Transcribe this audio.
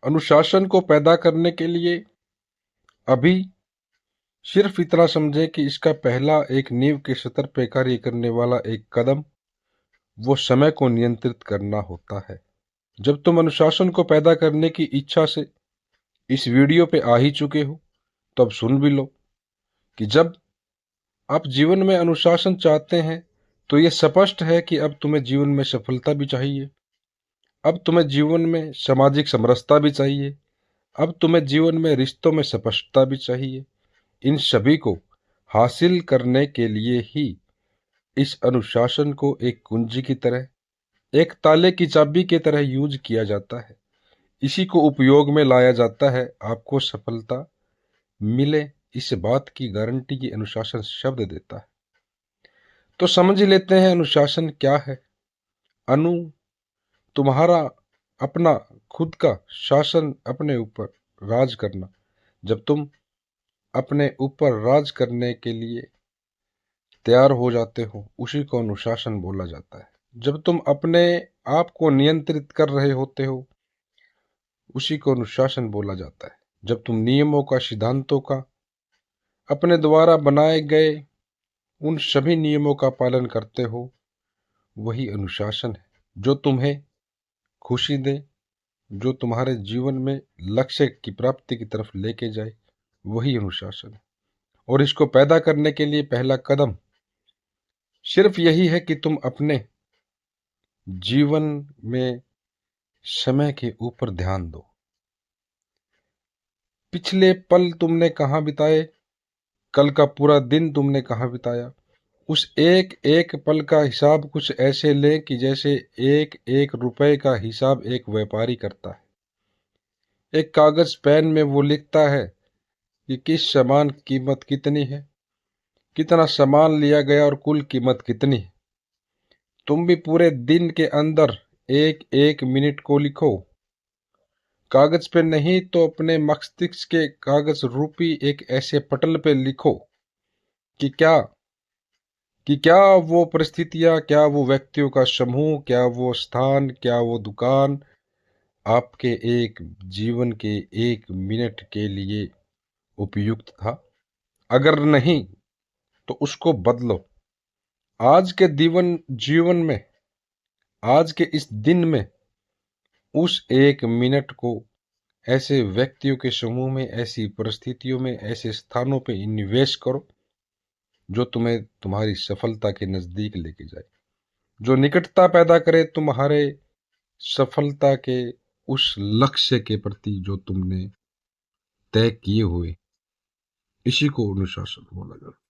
अनुशासन को पैदा करने के लिए अभी सिर्फ इतना समझें कि इसका पहला एक नींव के स्तर पर कार्य करने वाला एक कदम वो समय को नियंत्रित करना होता है। जब तुम अनुशासन को पैदा करने की इच्छा से इस वीडियो पे आ ही चुके हो तो अब सुन भी लो कि जब आप जीवन में अनुशासन चाहते हैं तो ये स्पष्ट है कि अब तुम्हें जीवन में सफलता भी चाहिए, अब तुम्हें जीवन में सामाजिक समरसता भी चाहिए, अब तुम्हें जीवन में रिश्तों में स्पष्टता भी चाहिए। इन सभी को हासिल करने के लिए ही इस अनुशासन को एक कुंजी की तरह, एक ताले की चाबी की तरह यूज किया जाता है। इसी को उपयोग में लाया जाता है। आपको सफलता मिले इस बात की गारंटी ये अनुशासन शब्द देता है। तो समझ लेते हैं अनुशासन क्या है। अनु तुम्हारा अपना खुद का शासन, अपने ऊपर राज करना। जब तुम अपने ऊपर राज करने के लिए तैयार हो जाते हो उसी को अनुशासन बोला जाता है। जब तुम अपने आप को नियंत्रित कर रहे होते हो उसी को अनुशासन बोला जाता है। जब तुम नियमों का, सिद्धांतों का, अपने द्वारा बनाए गए उन सभी नियमों का पालन करते हो वही अनुशासन है। जो तुम्हें खुशी दे, जो तुम्हारे जीवन में लक्ष्य की प्राप्ति की तरफ लेके जाए वही अनुशासन है। और इसको पैदा करने के लिए पहला कदम सिर्फ यही है कि तुम अपने जीवन में समय के ऊपर ध्यान दो। पिछले पल तुमने कहाँ बिताए, कल का पूरा दिन तुमने कहाँ बिताया, उस एक एक पल का हिसाब कुछ ऐसे लें कि जैसे एक एक रुपए का हिसाब एक व्यापारी करता है। एक कागज पेन में वो लिखता है कि किस सामान की कीमत कितनी है, कितना सामान लिया गया और कुल कीमत कितनी है। तुम भी पूरे दिन के अंदर एक एक मिनट को लिखो। कागज पे नहीं तो अपने मस्तिष्क के कागज रूपी एक ऐसे पटल पे लिखो कि क्या वो परिस्थितियां, क्या वो व्यक्तियों का समूह, क्या वो स्थान, क्या वो दुकान आपके एक जीवन के एक मिनट के लिए उपयुक्त था। अगर नहीं तो उसको बदलो। आज के जीवन में, आज के इस दिन में उस एक मिनट को ऐसे व्यक्तियों के समूह में, ऐसी परिस्थितियों में, ऐसे स्थानों पे निवेश करो जो तुम्हें तुम्हारी सफलता के नजदीक लेके जाए, जो निकटता पैदा करे तुम्हारे सफलता के उस लक्ष्य के प्रति जो तुमने तय किए हुए। इसी को अनुशासन बोला जाता है।